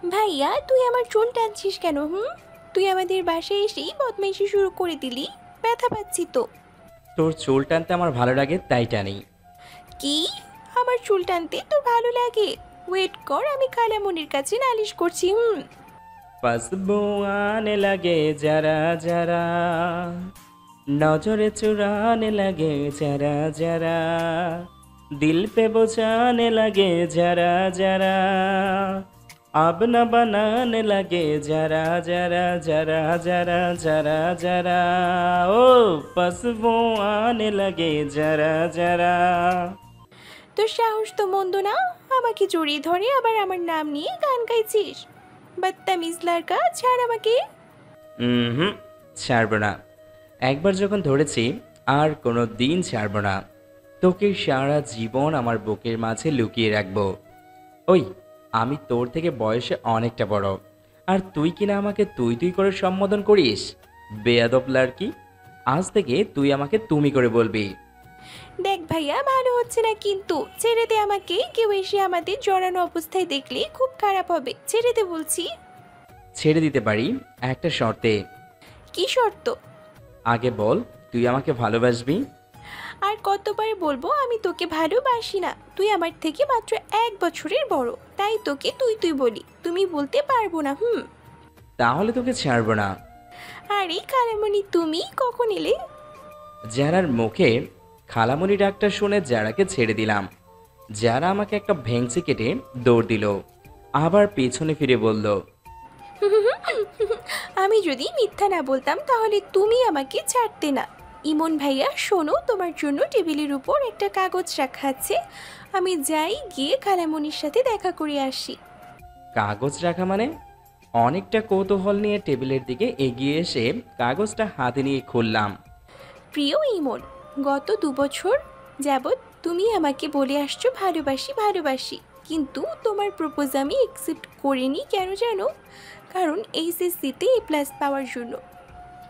ভাইয়া তুই আমার চুল টানছিস কেন? তুই আমাদের বাসায় এসেই বদমাইশি শুরু করে দিলি। ব্যথা পাচ্ছি তো। তোর চুল টানতে আমার ভালো লাগে তাই টানি। কি? আমার চুল টানতে তোর ভালো লাগে? ওয়েট কর, আমি কালামনির কাছে নালিশ করছি। খুশবু আনে লাগে যারা যারা, নজরে চুরানে লাগে যারা যারা, দিল পে বোঝানে লাগে যারা যারা, আপনা বানানে লাগে যারা যারা যারা যারা যারা যারা, ও খুশবু আনে লাগে যারা যারা। তোর সাহস তো মন্দ না, আমাকে জড়িয়ে ধরে আবার আমার নাম নিয়ে গান গাইছিস। বদতমিজ লড়কা, ছাড় আমাকে। হুম, ছাড়ব না। একবার যখন ধরেছি আর কোনো দিন ছাড়ব না। তোকে সারা জীবন আমার বুকের মাঝে লুকিয়ে রাখবো। ওই, আমি তোর থেকে বয়সে অনেকটা বড়, আর তুই কিনা আমাকে তুই তুই করে সম্বোধন করিস। বেয়াদব লাড়কি, আজ থেকে তুই আমাকে তুমি করে বলবি। দেখ ভাইয়া, ভালো হচ্ছে না কিন্তু। ছেড়ে দে আমাকে। কেউ এসে আমাদের জড়ানো অবস্থায় দেখলে খুব খারাপ হবে। ছেড়ে দে বলছি। ছেড়ে দিতে পারি একটা শর্তে। কি শর্ত? আগে বল, তুই আমাকে ভালোবাসবি? আর কতবার বলবো আমি তোকে ভালোবাসি না? তুই আমার থেকে মাত্র 1 বছরের বড়, তাই তোকে তুই তুই বলি, তুমি বলতে পারবো না। তাহলে তোকে ছাড়ব না। আরে কালামণি, তুমি কখন এলে? যারার মুখে খালামণি ডাকটা শুনে যারাকে ছেড়ে দিলাম। যারা আমাকে একটা ভেংচি কেটে দৌড় দিল, আবার পেছনে ফিরে বলল, আমি যদি মিথ্যা না বলতাম তাহলে তুমি আমাকে ছাড়তে না। ইমন ভাইয়া শোনো, তোমার জন্য টেবিলের উপর একটা কাগজ রাখা আছে। আমি যাই, গিয়ে খালামণির সাথে দেখা করে আসি। কাগজ রাখা মানে? অনেকটা কৌতূহল নিয়ে টেবিলের দিকে এগিয়ে এসে কাগজটা হাতে নিয়ে খুললাম। প্রিয় ইমন, গত 2 বছর যাবৎ তুমি আমাকে বলে আসছো ভালোবাসি ভালোবাসি, কিন্তু তোমার প্রপোজ আমি অ্যাকসেপ্ট করিনি। কেন জানো? কারণ এইচএসসিতে A+ পাওয়ার জন্য।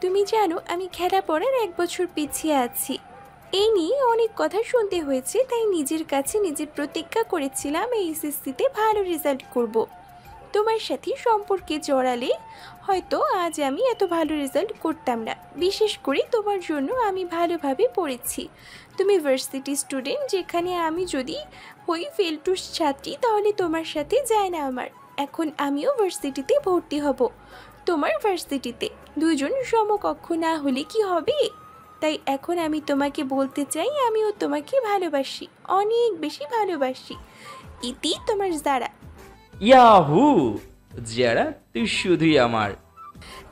তুমি জানো আমি খেলাপড়ার 1 বছর পিছিয়ে আছি। এই নিয়ে অনেক কথা শুনতে হয়েছে, তাই নিজের কাছে নিজের প্রতিজ্ঞা করেছিলাম এইচএসসিতে ভালো রেজাল্ট করব। তোমার সাথে সম্পর্কে জড়ালে হয়তো আজ আমি এত ভালো রেজাল্ট করতাম না। বিশেষ করে তোমার জন্য আমি ভালোভাবে পড়েছি। তুমি ভার্সিটি স্টুডেন্ট, যেখানে আমি যদি হই ফেলটুস ছাত্রী তাহলে তোমার সাথে যায় না আমার। এখন আমিও ভার্সিটিতে ভর্তি হব, তোমার ভার্সিটিতে। দুজন সমকক্ষ না হলে কি হবে? তাই এখন আমি তোমাকে বলতে চাই আমিও তোমাকে ভালোবাসি, অনেক বেশি ভালোবাসি। ইতি তোমার যারা। ইয়াহু! যারা, তুই শুধুই আমার।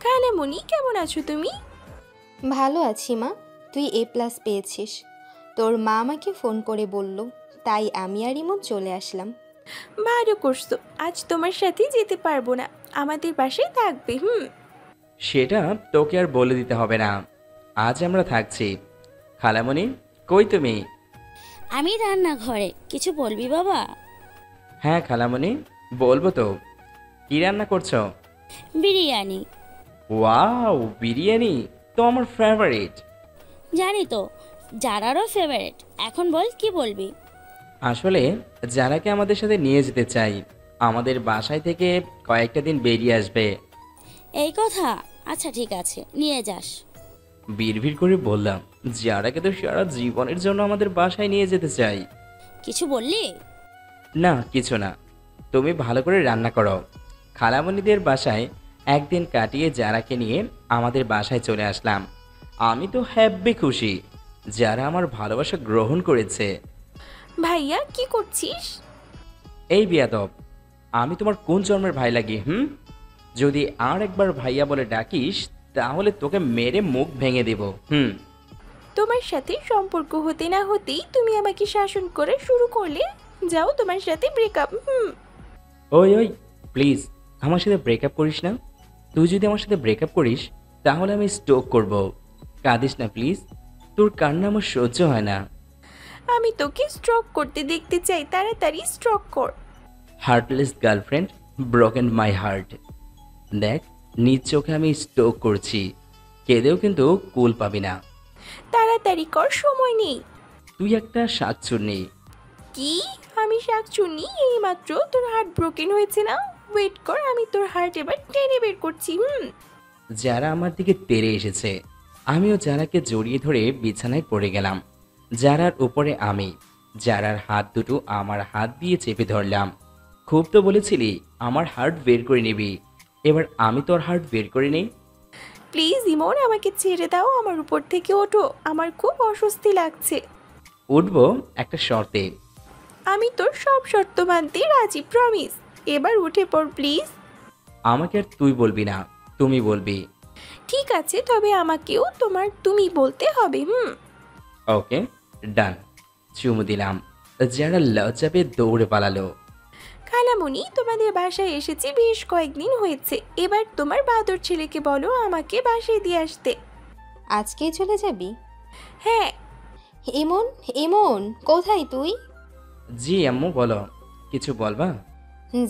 খালামণি, কেমন আছো তুমি? ভালো আছি মা। তুই A+ পেয়েছিস। তোর মা আমাকে ফোন করে বলল, তাই আমি আর ইমন চলে আসলাম। ভালো করছো। আজ তোমার সাথে যেতে পারবো না, আমাদের বাসায় থাকবে। সেটা তোকে আর বলে দিতে হবে না, আজ আমরা থাকছি। খালামণি, কই তুমি? আমি রান্নাঘরে। কিছু বলবি বাবা? হ্যাঁ খালামণি, বলবো তো। কি রান্না করছো? বিরিয়ানি। ওয়াও, বিরিয়ানি তো আমার ফেভারিট। জানি তো, যারারও ফেভারিট। এখন বল, কি বলবি? আসলে যারাকে আমাদের সাথে নিয়ে যেতে চাই, আমাদের বাসায় থেকে কয়েকটা দিন বেরিয়ে আসবে। এই কথা? আচ্ছা ঠিক আছে, নিয়ে যাস। বিড়বিড় করে বললাম, যারাকে তো সারা জীবনের জন্য আমাদের বাসায় নিয়ে যেতে চাই। কিছু বললি? না, কিছু না। তুমি ভালো করে রান্না করো। খালামণিদের বাসায় একদিন কাটিয়ে যারাকে নিয়ে আমাদের বাসায় চলে আসলাম। আমি তো হ্যাপি খুশি, যারা আমার ভালোবাসা গ্রহণ করেছে। ভাইয়া, কি করছিস? এই বিয়াদব, আমি তোমার কোন জন্মের ভাই লাগি? যদি আর একবার ভাইয়া বলে ডাকিস তাহলে তোকে মেরে মুখ ভেঙে দেব। তোমার সাথে সম্পর্ক হতে না হতেই তুমি আমাকে শাসন করা শুরু করলে। যাও, তোমার সাথে ব্রেকআপ। ওই ওই, প্লিজ আমার সাথে ব্রেকআপ করিস না। তুই যদি আমার সাথে ব্রেকআপ করিস তাহলে আমি স্ট্রোক করব। কাঁদিস না প্লিজ, তোর কান্না আমার সহ্য হয় না। আমি তোকে স্ট্রোক করতে দেখতে চাই, তাড়াতাড়ি স্ট্রোক কর। Heartless girlfriend, broken my heart. দেখ, নিজ চোখে আমি স্ট্রোক করছি, কেঁদেও কিন্তু কুল পাবি না। তাড়াতাড়ি কর, সময় নেই। তুই একটা শাকচুন্নি। কি? আমি শাকচুন্নি? এই মাত্র তোর হার্ট ব্রোকেন হয়েছে না? ওয়েট কর, আমি হার্ট এবার টেনে বের করছি। যারা আমার দিকে তেড়ে এসেছে, আমিও যারাকে জড়িয়ে ধরে বিছানায় পড়ে গেলাম। যারার উপরে আমি, যারার হাত দুটো আমার হাত দিয়ে চেপে ধরলাম। খুব তো বলেছিলি আমার হার্ট বের করে নিবি, এবার আমি তোর হার্ট বের করে নেই। প্লিজ ইমন, আমাকে ছেড়ে দাও, আমার উপর থেকে ওঠো, আমার খুব অস্বস্তি লাগছে। উঠবো একটা শর্তে। আমি তোর সব শর্ত মানতে রাজি, প্রমিস। এবার উঠে পড় প্লিজ। আমাকে আর তুই বলবি না, তুমি বলবি। ঠিক আছে, তবে আমাকেও তোমার তুমি বলতে হবে। ওকে, ডান। চুমু দিলাম। যারা লজ্জা পেয়ে দৌড়ে পালালো। খালামণি, তোমাদের বাসায় এসেছি বেশ কয়েকদিন হয়েছে। এবার তোমার বাদর ছেলেকে বলো আমাকে বাসায় দিয়ে আসতে। আজকেই চলে যাবি? হ্যাঁ। ইমন, ইমন, কোথায় তুই? জি আম্মু, বলো, কিছু বলবা?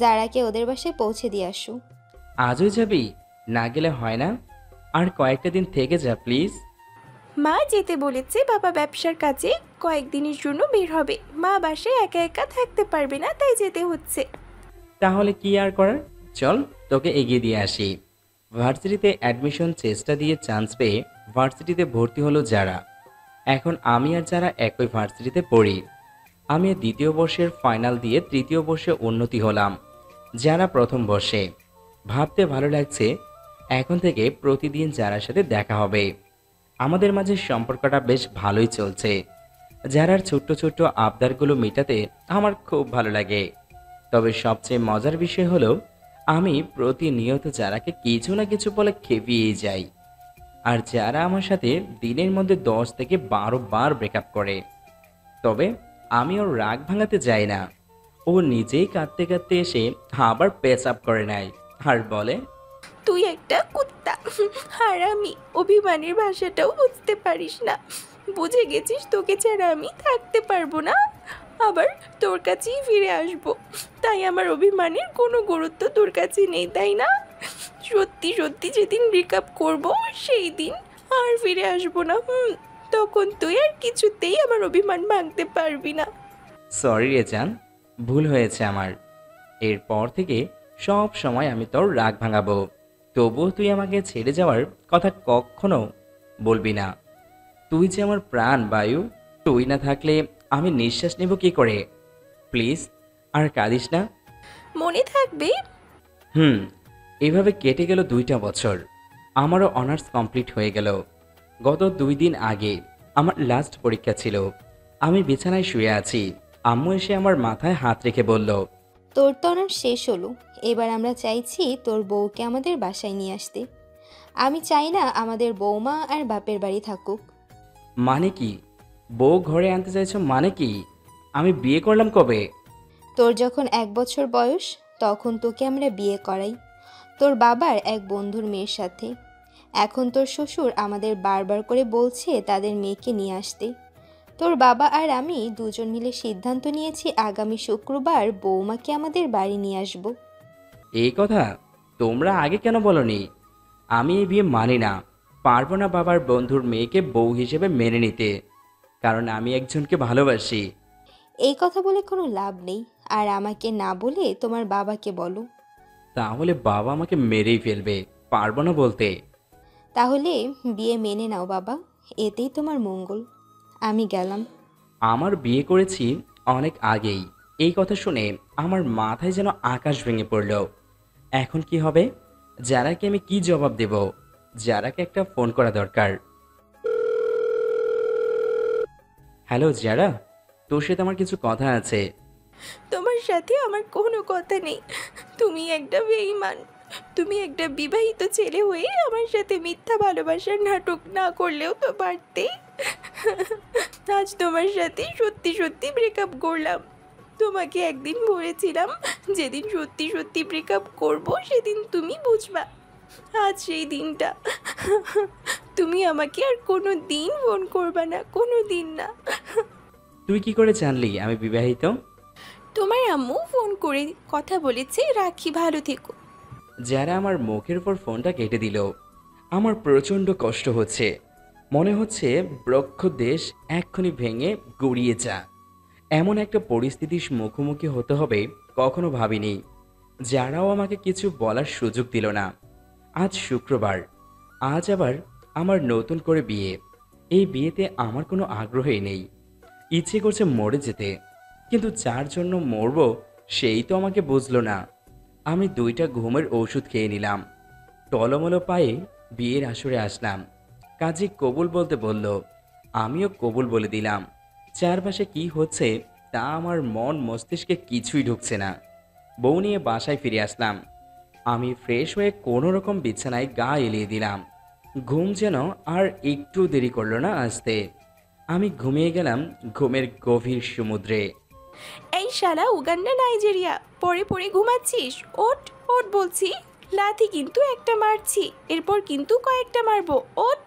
যারাকে ওদের বাসায় পৌঁছে দিয়ে আসু। আজই যাবি? না গেলে হয় না? আর কয়েকটা দিন থেকে যা প্লিজ। মা যেতে বলেছে, বাবা ব্যবসার কাজে কয়েকদিনের জন্য বের হবে। মা বাসায় একা একা থাকতে পারবে না, তাই যেতে হচ্ছে। তাহলে কি আর করার, চল তোকে এগিয়ে দিয়ে আসি। ভার্সিটিতে অ্যাডমিশন চেষ্টা দিয়ে চান্স পেয়ে ভার্সিটিতে ভর্তি হলো যারা। এখন আমি আর যারা একই ভার্সিটিতে পড়ি। আমি দ্বিতীয় বর্ষের ফাইনাল দিয়ে তৃতীয় বর্ষে উন্নতি হলাম, যারা প্রথম বর্ষে। ভাবতে ভালো লাগছে, এখন থেকে প্রতিদিন যারার সাথে দেখা হবে। আমাদের মাঝে সম্পর্কটা বেশ ভালোই চলছে। যারার ছোট্ট ছোট্ট আবদারগুলো মেটাতে আমার খুব ভালো লাগে। তবে সবচেয়ে মজার বিষয় হলো, আমি প্রতিনিয়ত যারাকে কিছু না কিছু বলে খেপিয়েই যাই। আর যারা আমার সাথে দিনের মধ্যে 10 থেকে 12 বার ব্রেকআপ করে। তবে আমি ওর রাগ ভাঙাতে যাই না। ও নিজেই কাঁদতে কাঁদতে এসে আবার পেচ আপ করে নেয় আর বলে, তুই একটা কুত্তা, হারামি, অভিমানের ভাষাটাও বুঝতে পারিস না। বুঝে গেছিস তোকে ছাড়া আমি থাকতে পারবো না, আবার তোর কাছেই ফিরে আসবো। তাই আমার অভিমানের কোনো গুরুত্ব তোর কাছে নেই, তাই না? সত্যি সত্যি যেদিন ব্রেকআপ করবো সেই দিন আর ফিরে আসবো না। তখন তুই আর কিছুতেই আমার অভিমান ভাঙতে পারবি না। সরি রে জান, ভুল হয়েছে আমার। এরপর থেকে সব সময় আমি তোর রাগ ভাঙাবো, তবুও তুই আমাকে ছেড়ে যাওয়ার কথা কখনো বলবি না। তুই যে আমার প্রাণ বায়ু, তুই না থাকলে আমি নিঃশ্বাস নেব কি করে? প্লিজ আর কাঁদিস না। মনে থাকবে? এভাবে কেটে গেল 2টা বছর। আমারও অনার্স কমপ্লিট হয়ে গেল। গত 2 দিন আগে আমার লাস্ট পরীক্ষা ছিল। আমি বিছানায় শুয়ে আছি, আম্মু এসে আমার মাথায় হাত রেখে বলল, তোর তো অনার্স শেষ হলো, এবার আমরা চাইছি তোর বউকে আমাদের বাসায় নিয়ে আসতে। আমি চাই না আমাদের বৌমা আর বাপের বাড়ি থাকুক। মানে কি? বউ ঘরে আনতে চাইছো মানে কি? আমি বিয়ে করলাম কবে? তোর যখন 1 বছর বয়স তখন তোকে আমরা বিয়ে করাই, তোর বাবার এক বন্ধুর মেয়ের সাথে। এখন তোর শ্বশুর আমাদের বারবার করে বলছে তাদের মেয়েকে নিয়ে আসতে। তোর বাবা আর আমি দুজন মিলে সিদ্ধান্ত নিয়েছি আগামী শুক্রবার বৌমাকে আমাদের বাড়ি নিয়ে আসব। এই কথা তোমরা আগে কেন বলনি? আমি এই বিয়ে মানি না, পারবো না বাবার বন্ধুর মেয়েকে বউ হিসেবে মেনে নিতে, কারণ আমি একজনকে ভালোবাসি। এই কথা বলে কোনো লাভ নেই, আর আমাকে না বলে তোমার বাবাকে বলো। তাহলে বাবা আমাকে মেরেই ফেলবে, পারবো না বলতে। তাহলে বিয়ে মেনে নাও বাবা, এতেই তোমার মঙ্গল। আমি গেলাম। আমার বিয়ে করেছি অনেক আগেই। এই কথা শুনে আমার মাথায় যেন আকাশ ভেঙে পড়ল। এখন কি হবে? যারাকে আমি কি জবাব দেব? যারাকে একটা ফোন করা দরকার। হ্যালো যারা, তোর সাথে আমার কিছু কথা আছে। তোমার সাথে আমার কোনো কথা নেই। তুমি একটা বেঈমান। তুমি একটা বিবাহিত ছেলে হয়ে আমার সাথে মিথ্যা ভালোবাসার নাটক না করলেও তো পারতে। আজ তোমার সাথে সত্যি সত্যি ব্রেকআপ করলাম। তোমাকে একদিন বলেছিলাম, যেদিন সত্যি সত্যি ব্রেকআপ করব সেদিন তুমি বুঝবা। আজ সেই দিনটা। তুমি আমাকে আর কোনো দিন ফোন করবা না, কোনো দিন না। তুই কি করে জানলি আমি বিবাহিত? তোমার আম্মু ফোন করে কথা বলেছে। রাখি, ভালো থেকো। যারা আমার মুখের উপর ফোনটা কেটে দিল। আমার প্রচণ্ড কষ্ট হচ্ছে। মনে হচ্ছে বৃক্ষ দেশ এক্ষুনি ভেঙে গড়িয়ে যা। এমন একটা পরিস্থিতির মুখোমুখি হতে হবে কখনো ভাবিনি। যারাও আমাকে কিছু বলার সুযোগ দিল না। আজ শুক্রবার, আজ আবার আমার নতুন করে বিয়ে। এই বিয়েতে আমার কোনো আগ্রহই নেই। ইচ্ছে করছে মরে যেতে, কিন্তু যার জন্য মরবো সেই তো আমাকে বুঝলো না। আমি 2টা ঘুমের ওষুধ খেয়ে নিলাম। টলমলো পায়ে বিয়ের আসরে আসলাম। কাজী কবুল বলতে বলল, আমিও কবুল বলে দিলাম। চারপাশে কি হচ্ছে তা আমার মন মস্তিষ্কে কিছুই ঢুকছে না। বউ নিয়ে বাসায় ফিরে আসলাম। আমি ফ্রেশ হয়ে কোনো রকম বিছানায় গা এলিয়ে দিলাম। ঘুম যেন আর একটু দেরি করলো না আসতে। আমি ঘুমিয়ে গেলাম ঘুমের গভীর সমুদ্রে। এই শালা উগান্ডা নাইজেরিয়া, পড়ে পড়ে ঘুমাচ্ছিস? ওঠ ওঠ বলছি। লাথি কিন্তু একটা মারছি, এরপর কিন্তু কয়েকটা মারবো। ওঠ।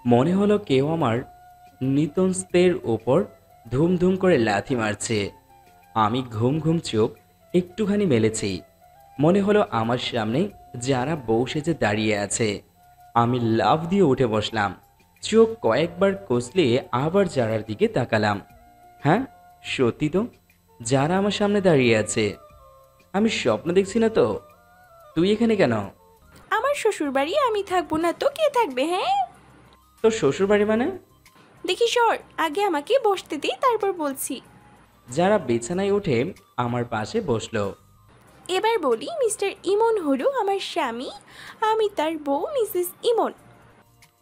মনে হলো কেউ আমার নিতন্স্তের ওপর ধুমধুম করে লাথি মারছে। আমি ঘুম ঘুম চোখ একটুখানি মেলেছি। মনে হলো আমার সামনে যারা বউ সেজে দাঁড়িয়ে আছে। আমি লাফ দিয়ে উঠে বসলাম। চোখ কয়েকবার কষলিয়ে আবার যারার দিকে তাকালাম। হ্যাঁ, সত্যি তো, যারা আমার সামনে দাঁড়িয়ে আছে। আমি স্বপ্ন দেখছি না তো? তুই এখানে কেন? আমার শ্বশুর বাড়ি, আমি থাকবো না তো কে থাকবে? হ্যাঁ, তোর শ্বশুর বাড়ি মানে? দেখি সর, আগে আমাকে বসতে দিই, তারপর বলছি। যারা বিছানায় উঠে আমার পাশে বসলো। এবার বলি, মিস্টার ইমন হলো আমার স্বামী, আমি তার বউ মিসেস ইমন।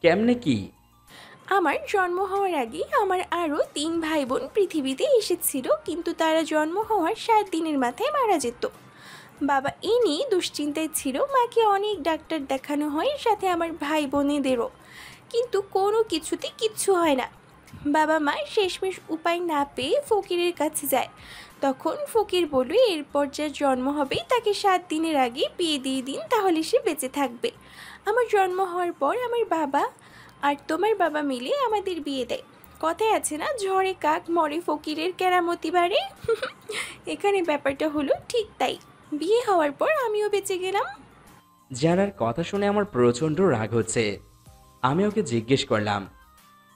কেমনে কি? আমার জন্ম হওয়ার আগে আমার আরও 3 ভাই বোন পৃথিবীতে এসেছিল, কিন্তু তারা জন্ম হওয়ার 7 দিনের মাথায় মারা যেত। বাবা এ নিয়ে দুশ্চিন্তায় ছিল, মাকে অনেক ডাক্তার দেখানো হয়, সাথে আমার ভাই বোনেদেরও, কিন্তু কোনো কিছুতে কিচ্ছু হয় না। বাবা মা শেষমেশ উপায় না পেয়ে ফকিরের কাছে যায়। তখন ফকির বলল, এরপর যার জন্ম হবে তাকে 7 দিনের আগে বিয়ে দিয়ে দিন, তাহলে সে বেঁচে থাকবে। আমার জন্ম হওয়ার পর আমার বাবা আর তোমার বাবা মিলে আমাদের বিয়ে দেয়। কথায় আছে না, ঝড়ে কাক মরে ফকিরের কেরামতি বাড়ে। এখানে ব্যাপারটা হলো ঠিক তাই। বিয়ে হওয়ার পর আমিও বেঁচে গেলাম। যারার কথা শুনে আমার প্রচণ্ড রাগ হচ্ছে। আমি ওকে জিজ্ঞেস করলাম,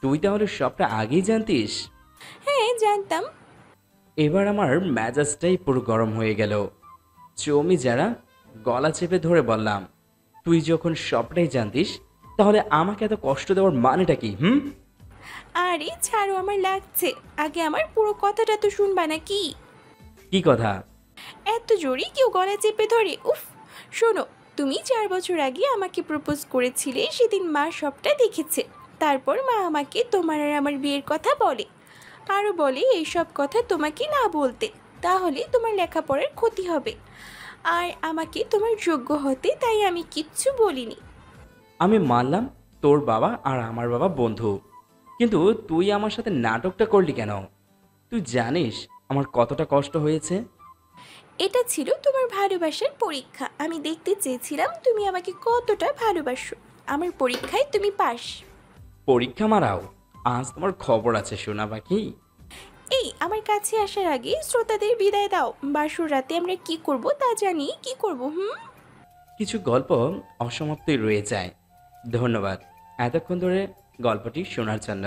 তুই তাহলে সবটা আগেই জানতিস? হ্যাঁ, জানতাম। এবার আমার মেজাজটাই পুরো গরম হয়ে গেল। চৌমি যারা গলা চেপে ধরে বললাম, তুই যখন সবটাই জানতিস তাহলে আমাকে এত কষ্ট দেওয়ার মানেটা কি? আরে ছাড়ো, আমার লাগছে। আগে আমার পুরো কথাটা তো শুনবা নাকি? কি কথা? এত জোরে কেউ গলা চেপে ধরে? উফ। শোনো, তুমি 4 বছর আগে আমাকে প্রপোজ করেছিলে, সেদিন মা সবটা দেখেছে। তারপর মা আমাকে তোমার আর আমার বিয়ের কথা বলে, আরও বলে এইসব কথা তোমাকে না বলতে, তাহলে তোমার লেখাপড়ার ক্ষতি হবে, আর আমাকে তোমার যোগ্য হতে, তাই আমি কিচ্ছু বলিনি। আমি মানলাম তোর বাবা আর আমার বাবা বন্ধু, কিন্তু তুই আমার সাথে নাটকটা করলি কেন? তুই জানিস আমার কতটা কষ্ট হয়েছে? এটা ছিল তোমার ভালোবাসার পরীক্ষা। আমি দেখতে চেয়েছিলাম তুমি আমাকে কতটা ভালোবাসো। আমার পরীক্ষায় তুমি পাস। পরীক্ষা মারাও? আজ তোমার খবর আছে সোনা পাখি। এই, আমার কাছে আসার আগে শ্রোতাদের বিদায় দাও। বাসর রাতে আমরা কি করব তা জানি। কি করব? কিছু গল্প অসমাপ্তই রয়ে যায়। ধন্যবাদ এতক্ষণ ধরে গল্পটি শোনার জন্য।